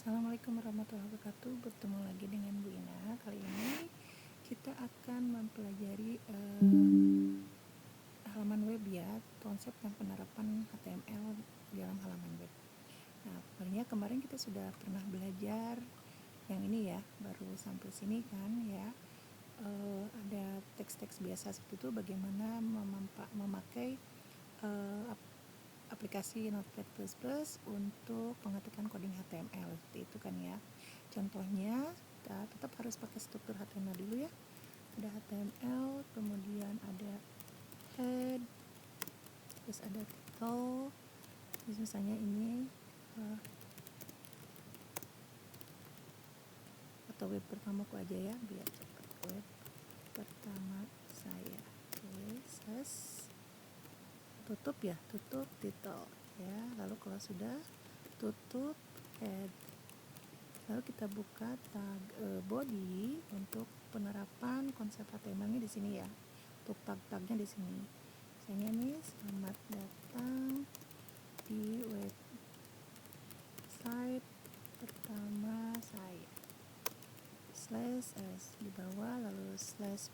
Assalamualaikum warahmatullahi wabarakatuh. Bertemu lagi dengan Bu Ina. Kali ini kita akan mempelajari halaman web ya, konsep dan penerapan HTML dalam halaman web. Nah, kemarin kita sudah pernah belajar yang ini ya, baru sampai sini kan ya. Ada teks-teks biasa seperti itu, bagaimana memakai aplikasi Notepad++ untuk pengetikan coding HTML seperti itu kan ya. Contohnya kita tetap harus pakai struktur HTML dulu ya. Ada HTML, kemudian ada head, terus ada title. Terus misalnya ini atau web pertamaku aja ya, biar cepat. Web pertama saya. Oke, tutup ya, tutup title ya. Lalu kalau sudah tutup head, lalu kita buka tag body untuk penerapan konsep HTML-nya di sini ya. Untuk tag-tagnya di sini. Misalnya nih, selamat datang di website pertama saya. /s di bawah, lalu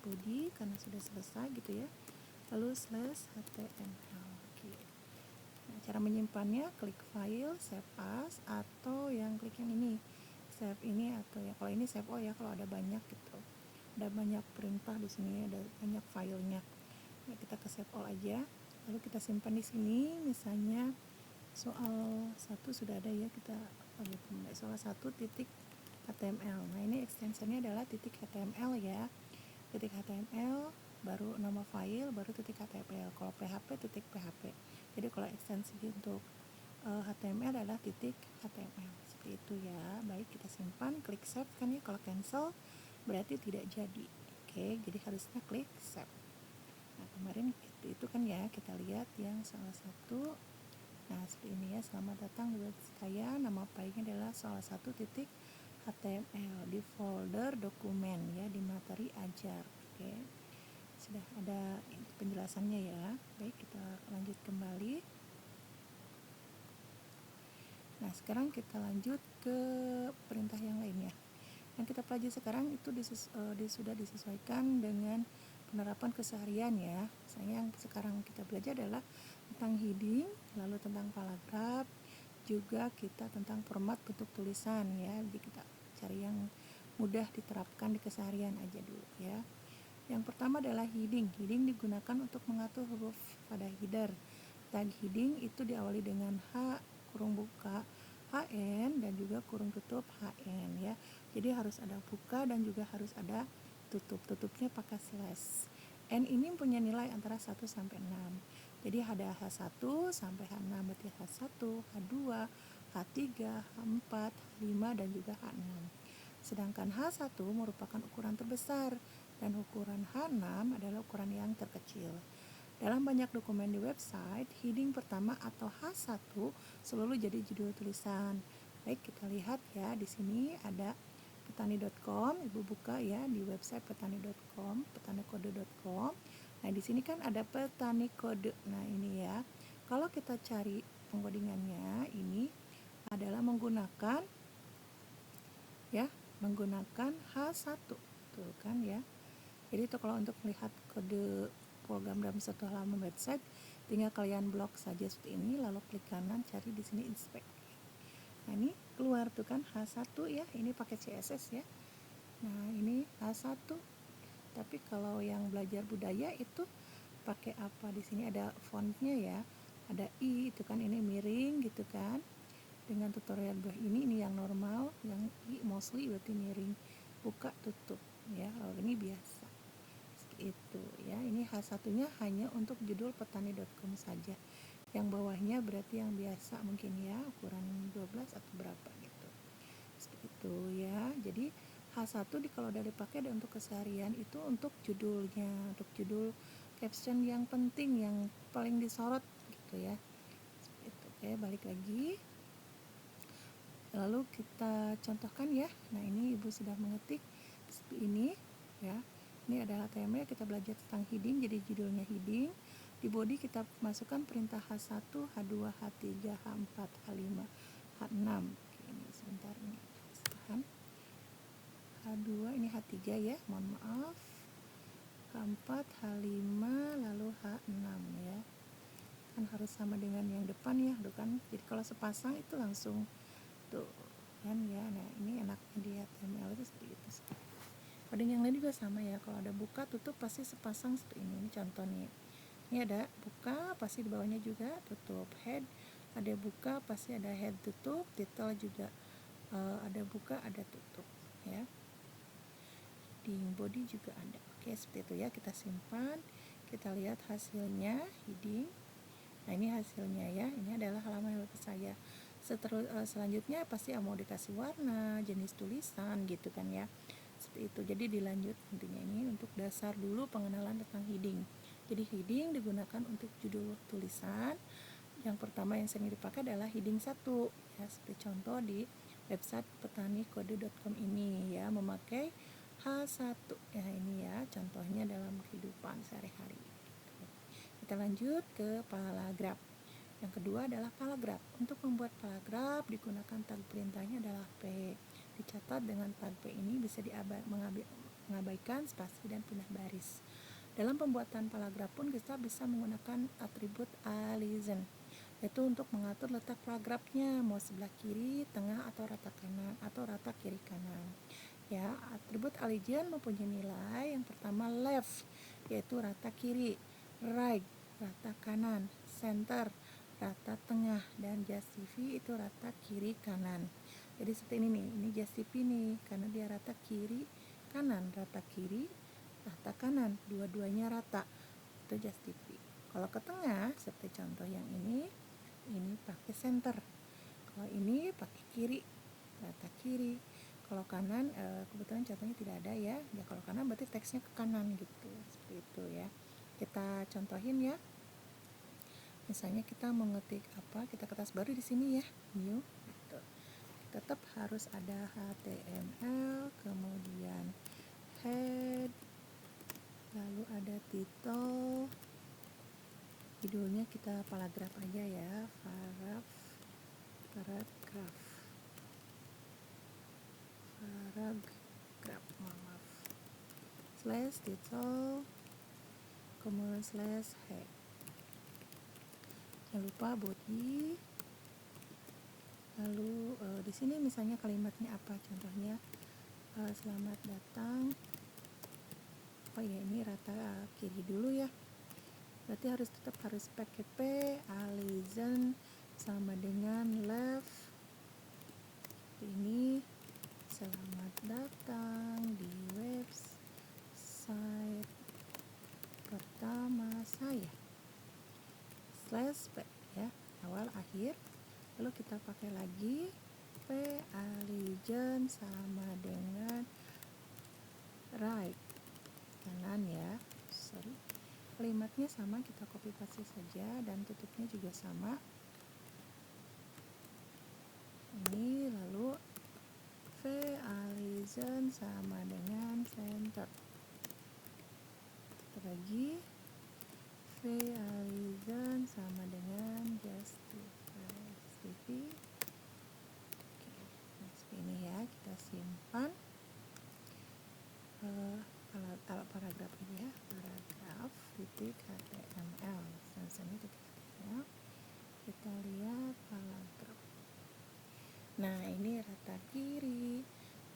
/body karena sudah selesai gitu ya. Lalu /html. Oke. Nah, cara menyimpannya klik file, save as, atau yang klik yang ini, save ini, atau ya kalau ini save all ya kalau ada banyak gitu. Ada banyak perintah di sini, ada banyak filenya. Nah, kita ke save all aja. Lalu kita simpan di sini. Misalnya soal 1 sudah ada ya, kita mulai soal 1 titik HTML. Nah, ini extensionnya adalah titik HTML ya. Titik HTML, baru nama file, baru titik HTML. Kalau PHP, titik PHP. Jadi kalau ekstensi untuk HTML adalah titik HTML. Seperti itu ya. Baik, kita simpan, klik save kan ya. Kalau cancel berarti tidak jadi. Oke, jadi harusnya klik save. Nah, kemarin itu kan ya, kita lihat yang salah satu. Nah, seperti ini ya. Selamat datang di website saya. Nama filenya adalah salah satu titik HTML di folder dokumen ya, di materi ajar. Oke, sudah ada penjelasannya ya. Baik, kita lanjut kembali. Nah, sekarang kita lanjut ke perintah yang lainnya. Yang kita pelajari sekarang itu sudah disesuaikan dengan penerapan keseharian ya. Misalnya yang sekarang kita belajar adalah tentang heading, lalu tentang paragraf, juga kita tentang format bentuk tulisan ya. Jadi kita cari yang mudah diterapkan di keseharian aja dulu ya. Yang pertama adalah heading. Heading digunakan untuk mengatur huruf pada header. Tag heading itu diawali dengan H kurung buka HN dan juga kurung tutup HN ya. Jadi harus ada buka dan juga harus ada tutup. Tutupnya pakai slash. N ini punya nilai antara 1 sampai 6. Jadi ada H1 sampai H6, berarti H1, H2, H3, H4, H5 dan juga H6. Sedangkan H1 merupakan ukuran terbesar dan ukuran H6 adalah ukuran yang terkecil. Dalam banyak dokumen di website, heading pertama atau H1 selalu jadi judul tulisan. Baik, kita lihat ya, di sini ada petani.com, Ibu buka ya di website petani.com, petanikode.com. Nah, di sini kan ada petani kode. Nah, ini ya. Kalau kita cari pengkodingannya, ini adalah menggunakan H1. Tuh kan ya. Jadi itu kalau untuk melihat kode program dalam satu halaman website, tinggal kalian blok saja seperti ini, lalu klik kanan, cari di sini inspect. Nah, ini keluar tuh kan H1 ya, ini pakai CSS ya. Nah, ini H1. Tapi kalau yang belajar budaya itu pakai apa? Di sini ada fontnya ya. Ada I itu kan, ini miring gitu kan. Dengan tutorial ini yang normal, yang I mostly berarti miring. Buka tutup ya. Kalau ini biasa. Itu ya, ini H1-nya hanya untuk judul petani.com saja. Yang bawahnya berarti yang biasa mungkin ya, ukuran 12 atau berapa gitu. Seperti itu ya. Jadi H1 kalau udah dipakai untuk keseharian itu untuk judulnya, untuk judul caption yang penting, yang paling disorot gitu ya. Seperti itu. Oke, balik lagi. Lalu kita contohkan ya. Nah, ini Ibu sudah mengetik seperti ini ya. Ini adalah HTML, kita belajar tentang heading, jadi judulnya heading. Di body kita masukkan perintah H1, H2, H3, H4, H5, H6. Oke, ini sebentar ini. H3 ya, mohon maaf, H4, H5, lalu H6 ya, kan harus sama dengan yang depan ya, tuh kan. Jadi kalau sepasang itu langsung tuh kan ya. Nah ini enaknya di HTML itu seperti itu. Pada yang lain juga sama ya, kalau ada buka tutup pasti sepasang seperti ini. Ini contoh nih, ini ada buka pasti di bawahnya juga tutup. Head ada buka pasti ada head tutup. Title juga ada buka ada tutup ya. Heading body juga ada. Oke, seperti itu ya. Kita simpan, kita lihat hasilnya. Heading, nah ini hasilnya ya, ini adalah halaman web saya. Selanjutnya pasti mau dikasih warna, jenis tulisan gitu kan ya, seperti itu. Jadi dilanjut intinya, ini untuk dasar dulu pengenalan tentang heading. Jadi heading digunakan untuk judul tulisan. Yang pertama yang sering dipakai adalah heading 1 ya, seperti contoh di website petanikode.com ini ya, memakai H1 ya, ini ya contohnya dalam kehidupan sehari-hari. Kita lanjut ke paragraf. Yang kedua adalah paragraf. Untuk membuat paragraf digunakan tag perintahnya adalah P. Dicatat dengan tag P ini bisa mengabaikan spasi dan pindah baris. Dalam pembuatan paragraf pun kita bisa menggunakan atribut alizen, yaitu untuk mengatur letak paragrafnya, mau sebelah kiri, tengah, atau rata kanan, atau rata kiri kanan. Ya, atribut alizen mempunyai nilai yang pertama left, yaitu rata kiri, right, rata kanan, center, rata tengah, dan justify itu rata kiri kanan. Jadi seperti ini nih, ini justify nih, karena dia rata kiri kanan, rata kiri, rata kanan, dua-duanya rata, itu justify. Kalau ke tengah seperti contoh yang ini pakai center. Kalau ini pakai kiri, rata kiri. Kalau kanan kebetulan contohnya tidak ada ya. Ya kalau kanan berarti teksnya ke kanan gitu, seperti itu ya. Kita contohin ya. Misalnya kita mengetik apa, kita kertas baru di sini ya, new gitu. Tetap harus ada HTML, kemudian head, lalu ada title, judulnya kita paragraf aja ya, paragraf, maaf, slash title, kemudian slash head. Jangan lupa body. Lalu di sini misalnya kalimatnya apa, contohnya selamat datang. Oh ya, ini rata kiri dulu ya. Berarti tetap harus pakai P, alizen sama dengan left. Ini selamat datang di website pertama saya. Slash P ya, awal akhir. Lalu kita pakai lagi P, alizen sama dengan right, kanan ya, sorry. Kalimatnya sama, kita copy paste saja, dan tutupnya juga sama. Ini lalu V, alizen sama dengan center. Lagi V, alizen sama dengan justify. Oke, nah seperti ini ya. Kita simpan paragraf ini ya, paragraf titik HTML. Misalnya titik HTML. Kita lihat paragraf. Nah ini rata kiri,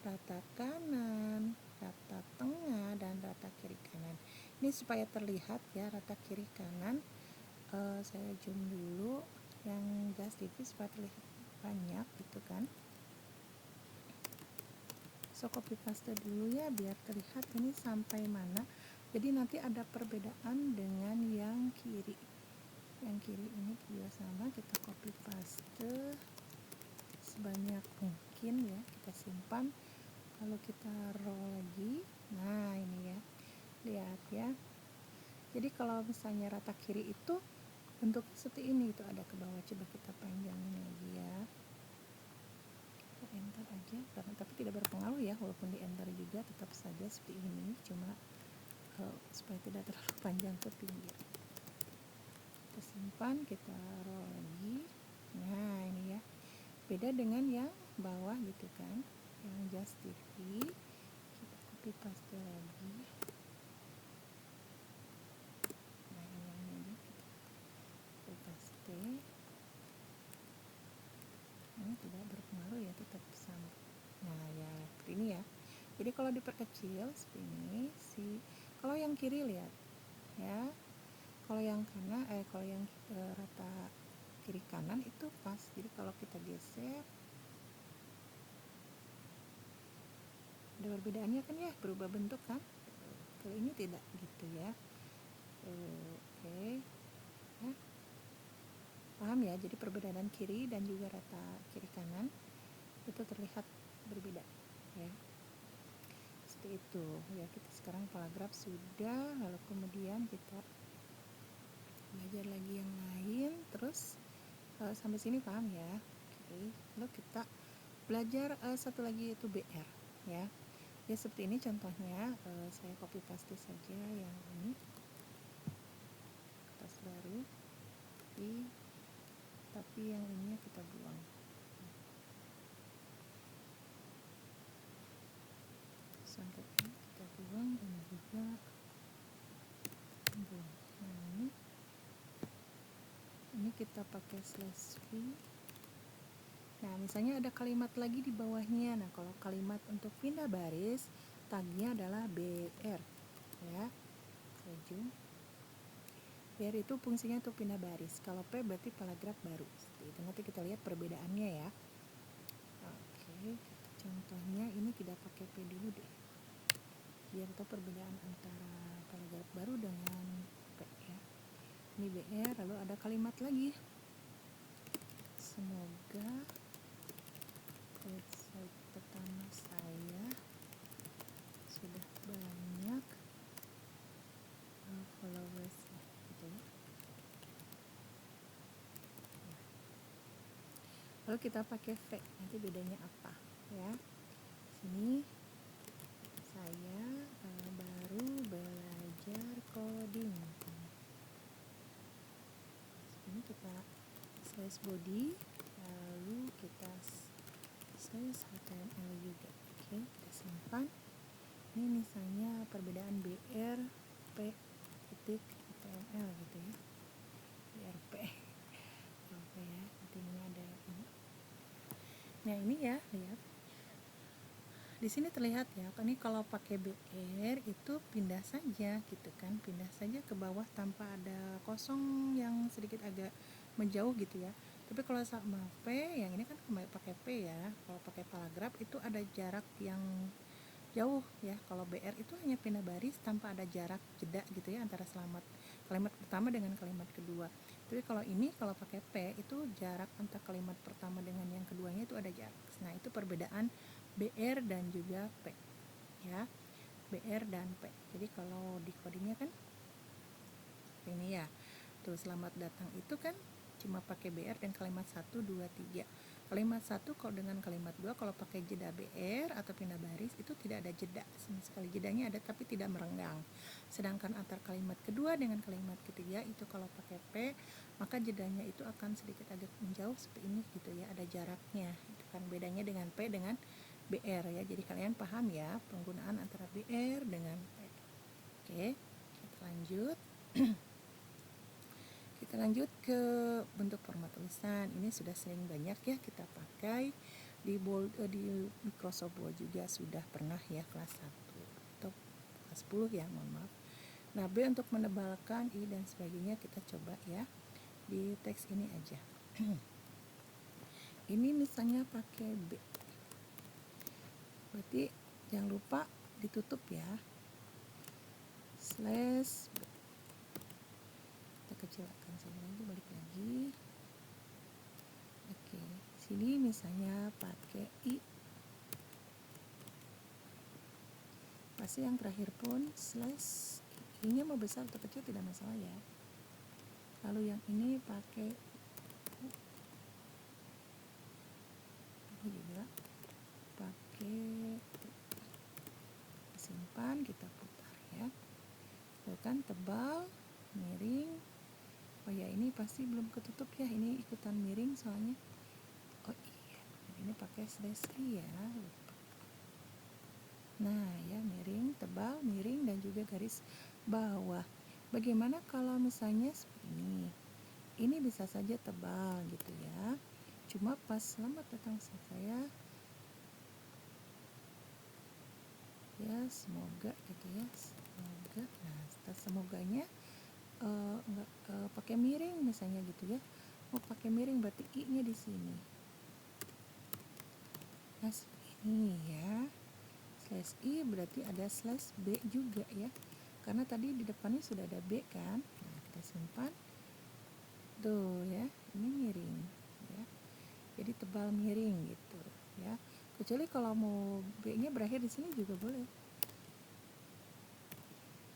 rata kanan, rata tengah, dan rata kiri kanan. Ini supaya terlihat ya rata kiri kanan. Saya zoom dulu yang justify supaya terlihat banyak gitu kan. So copy paste dulu ya biar terlihat ini sampai mana. Jadi nanti ada perbedaan dengan yang kiri. Yang kiri ini juga sama, kita copy paste sebanyak mungkin ya, kita simpan. Lalu kita roll lagi. Nah ini ya, lihat ya. Jadi kalau misalnya rata kiri itu bentuknya seperti ini, itu ada ke bawah. Coba kita panjangin lagi ya, kita enter aja, tapi tidak berpengaruh ya, walaupun di enter juga tetap saja seperti ini, cuma supaya tidak terlalu panjang ke pinggir. Kita simpan, kita roll lagi. Nah ini ya, beda dengan yang bawah gitu kan, yang justify. Kita copy paste lagi. Nah ini aja kita copy paste. Ini tidak berpengaruh ya, tetap sama. Nah ya seperti ini ya. Jadi kalau diperkecil seperti ini, kalau yang kiri lihat ya, kalau yang kanan kalau yang rata kiri kanan itu pas. Jadi kalau kita geser ada perbedaannya kan ya, berubah bentuk kan. Kalau ini tidak gitu ya. Oke ya, paham ya. Jadi perbedaan kiri dan juga rata kiri kanan itu terlihat berbeda ya, seperti itu ya. Kita sekarang paragraf sudah, lalu kemudian kita belajar lagi yang lain. Terus sampai sini paham ya. Oke, lalu kita belajar satu lagi yaitu BR ya. Ya seperti ini contohnya, saya copy paste saja yang ini, kertas baru, tapi yang ini kita buang. Sampai ini kita buang dan juga buang. Nah ini kita pakai slash v. Nah misalnya ada kalimat lagi di bawahnya. Nah kalau kalimat untuk pindah baris, tagnya adalah BR ya. Saya zoom. BR itu fungsinya untuk pindah baris. Kalau P berarti paragraf baru. Seperti itu. Nanti kita lihat perbedaannya ya. Oke, contohnya ini tidak pakai P dulu deh, biar tahu perbedaan antara paragraf baru dengan P ya. Ini BR, lalu ada kalimat lagi. Semoga website pertama saya sudah banyak followers gitu ya. Lalu kita pakai V, nanti bedanya apa ya. Sini saya baru belajar coding. Ini kita slash body, lalu kita slash HTML juga. Oke, kita simpan. Ini misalnya perbedaan BR P titik HTML gitu ya. BRP apa ya, nanti ini ada ini. Nah ini ya, lihat di sini terlihat ya, ini kalau pakai BR itu pindah saja gitu kan, pindah saja ke bawah tanpa ada kosong yang sedikit agak menjauh gitu ya. Tapi kalau sama P, yang ini kan pakai P ya, kalau pakai paragraf itu ada jarak yang jauh ya. Kalau BR itu hanya pindah baris tanpa ada jarak jeda gitu ya, antara kalimat pertama dengan kalimat kedua. Tapi kalau ini kalau pakai P itu jarak antara kalimat pertama dengan yang keduanya itu ada jarak. Nah itu perbedaan BR dan juga P ya, BR dan P. Jadi kalau di codingnya kan ini ya, tuh selamat datang itu kan cuma pakai BR dan kalimat 1, 2, 3. Kalimat 1 kalau dengan kalimat 2 kalau pakai jeda BR atau pindah baris itu tidak ada jeda sama sekali. Jedanya ada tapi tidak merenggang. Sedangkan antar kalimat kedua dengan kalimat ketiga itu kalau pakai P, maka jedanya itu akan sedikit agak menjauh seperti ini gitu ya, ada jaraknya. Itu kan bedanya dengan P dengan BR ya. Jadi kalian paham ya penggunaan antara BR dengan P. Oke, kita lanjut. Kita lanjut ke bentuk format tulisan. Ini sudah sering banyak ya kita pakai di Microsoft Word juga sudah pernah ya, kelas 1 atau kelas 10 ya, mohon maaf. Nah B untuk menebalkan I dan sebagainya kita coba ya di teks ini aja. Ini misalnya pakai B, berarti jangan lupa ditutup ya, slash B. Kita kecilkan saja lagi, balik lagi. Oke, sini misalnya pakai I, pasti yang terakhir pun slash. I nya mau besar atau kecil tidak masalah ya. Lalu yang ini pakai U, ini juga pakai U. Simpan, kita putar ya. Tuh kan tebal, miring. Oh ya ini pasti belum ketutup ya, ini ikutan miring soalnya. Oh iya, ini pakai slash I ya. Nah ya, miring, tebal, miring, dan juga garis bawah. Bagaimana kalau misalnya seperti ini? Ini bisa saja tebal gitu ya. Cuma pas selamat datang saya ya, semoga gitu ya, semoga. Nah setelah semoganya enggak pakai miring misalnya gitu ya. Mau pakai miring berarti i-nya di sini. Nah ini ya, slash i berarti ada slash b juga ya, karena tadi di depannya sudah ada b kan. Nah kita simpan tuh ya, ini miring ya, jadi tebal miring gitu ya. Kecuali kalau mau b nya berakhir di sini juga boleh,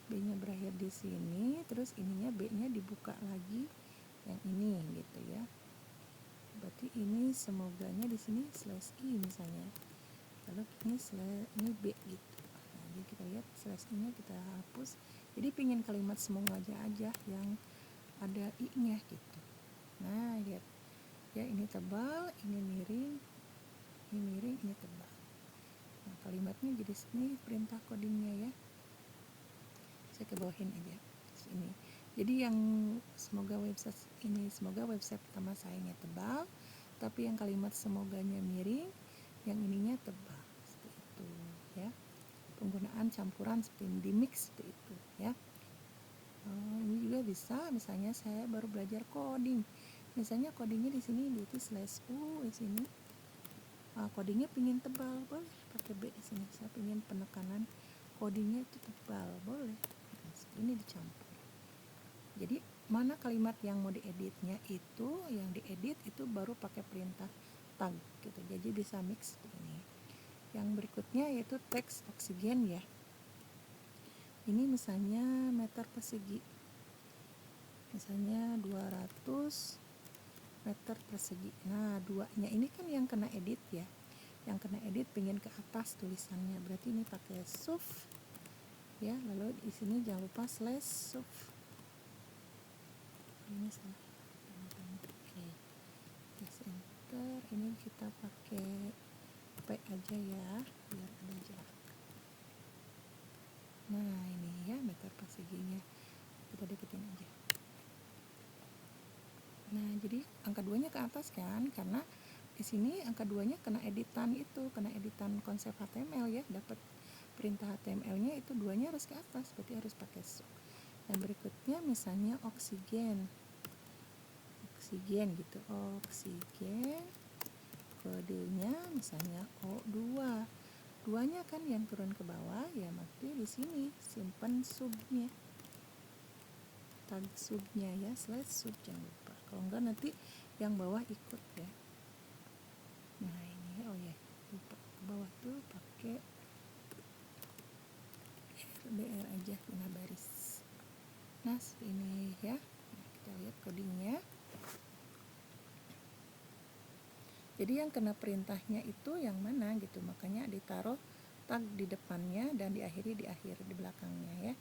b nya berakhir di sini, terus ininya b nya dibuka lagi yang ini gitu ya. Berarti ini semoganya di sini slash i misalnya, lalu ini b gitu. Nah, jadi kita lihat slash i nya kita hapus, jadi pingin kalimat semoga aja yang ada i nya gitu. Nah lihat ya, ini tebal, ini miring, ini tebal. Nah kalimatnya jadi ini perintah codingnya ya, saya kebawahin aja sini. Jadi yang semoga website pertama sayanya tebal, tapi yang kalimat semoganya miring, yang ininya tebal, seperti itu ya. Penggunaan campuran seperti ini, di mix seperti itu ya. Ini juga bisa, misalnya saya baru belajar coding, misalnya codingnya di sini di slash u di sini. Codingnya pingin tebal, boleh pakai b di sini. Saya pingin penekanan codingnya itu tebal, boleh. Nah, ini dicampur. Jadi mana kalimat yang mau dieditnya itu, yang diedit itu baru pakai perintah tag gitu. Jadi bisa mix ini. Yang berikutnya yaitu teks oksigen ya. Ini misalnya meter persegi. Misalnya 200 meter persegi. Nah, duanya ini kan yang kena edit ya. Yang kena edit pengen ke atas tulisannya. Berarti ini pakai sub ya. Lalu di sini jangan lupa slash sub. Ini salah. Oke. Press enter. Ini kita pakai P aja ya, biar ada jarak. Nah, ini ya meter perseginya. Kita deketin aja. Nah, jadi angka 2-nya ke atas kan, karena di sini angka 2-nya kena editan itu, kena editan konsep HTML ya, dapat perintah HTML-nya itu 2-nya harus ke atas, berarti harus pakai sub. Dan berikutnya misalnya oksigen gitu, oksigen, kodenya misalnya O2. 2-nya kan yang turun ke bawah ya, maka di sini simpan subnya, tag subnya ya, slash sub jangan lupa, kalau enggak nanti yang bawah ikut ya. Nah ini lupa, ke bawah tuh pakai RBR aja, pindah baris. Nah ini ya, kita lihat codingnya. Jadi yang kena perintahnya itu yang mana gitu, makanya ditaruh tag di depannya dan diakhiri di akhir, di belakangnya ya.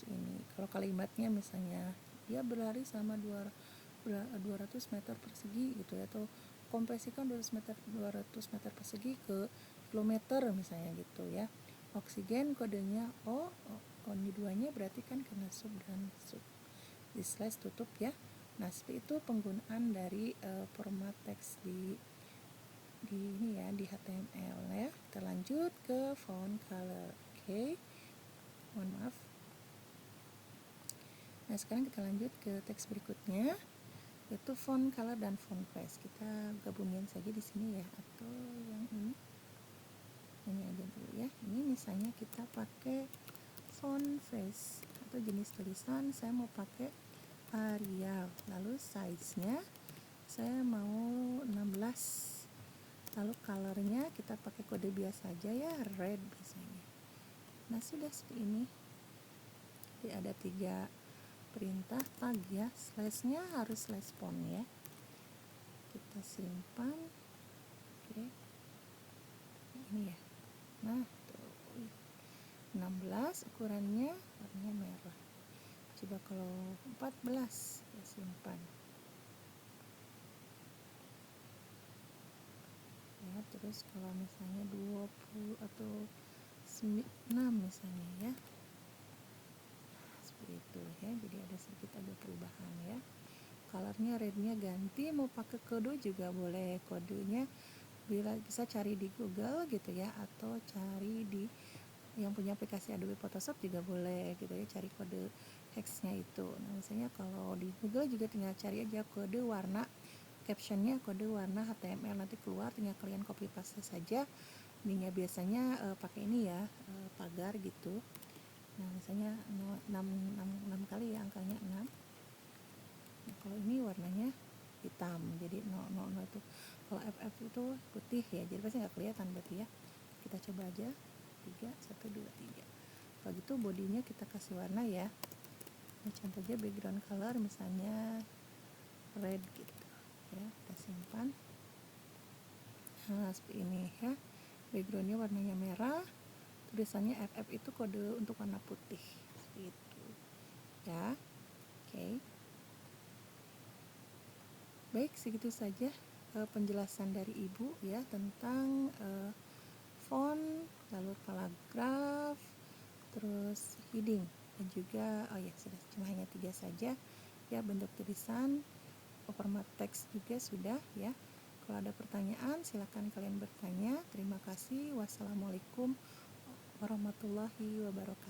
Ini kalau kalimatnya misalnya dia berlari selama 200 meter persegi gitu ya, atau kompresikan 200 meter persegi ke kilometer misalnya gitu ya. Oksigen kodenya O, ini duanya berarti kan kena sub dan sub, di slash tutup ya. Nah seperti itu penggunaan dari format teks di ini ya, di HTML ya. Kita lanjut ke font color. Oke. Mohon maaf. Nah, sekarang kita lanjut ke teks berikutnya, yaitu font color dan font face. Kita gabungin saja di sini ya, atau yang ini. Ini aja dulu ya. Ini misalnya kita pakai font face atau jenis tulisan saya mau pakai Arial. Lalu size-nya saya mau 16. Lalu colornya kita pakai kode biasa aja ya, red biasanya. Nah sudah seperti ini. Jadi ada 3 perintah tag ya, slashnya harus slash font ya. Kita simpan. Oke. Ini ya. Nah tuh 16 ukurannya, warnanya merah. Coba kalau 14 kita simpan ya. Terus kalau misalnya 20 atau 6 misalnya ya, seperti itu ya. Jadi ada sedikit agak perubahan ya. Colornya rednya ganti, mau pakai kode juga boleh, kodenya bisa cari di Google gitu ya, atau cari di yang punya aplikasi Adobe Photoshop juga boleh gitu ya, cari kode hexnya itu. Nah misalnya kalau di Google juga tinggal cari aja kode warna, captionnya kode warna HTML, nanti keluar, tinggal kalian copy paste saja. Ininya biasanya pakai ini ya, pagar gitu. Nah misalnya 6 kali ya, angkanya 6. Nah, kalau ini warnanya hitam, jadi 000 itu. Kalau FF itu putih ya, jadi pasti nggak kelihatan berarti ya. Kita coba aja 3, 1, 2, 3. Kalau gitu bodinya kita kasih warna ya. Nah, contoh aja background color misalnya red gitu ya, kita simpan. Nah seperti ini ya, backgroundnya warnanya merah, tulisannya FF itu kode untuk warna putih seperti itu ya. Oke. Baik, segitu saja penjelasan dari Ibu ya tentang font, lalu paragraf, terus heading, dan juga sudah, cuma hanya 3 saja ya. Bentuk tulisan, format teks juga sudah ya. Kalau ada pertanyaan silakan kalian bertanya. Terima kasih. Wassalamualaikum warahmatullahi wabarakatuh.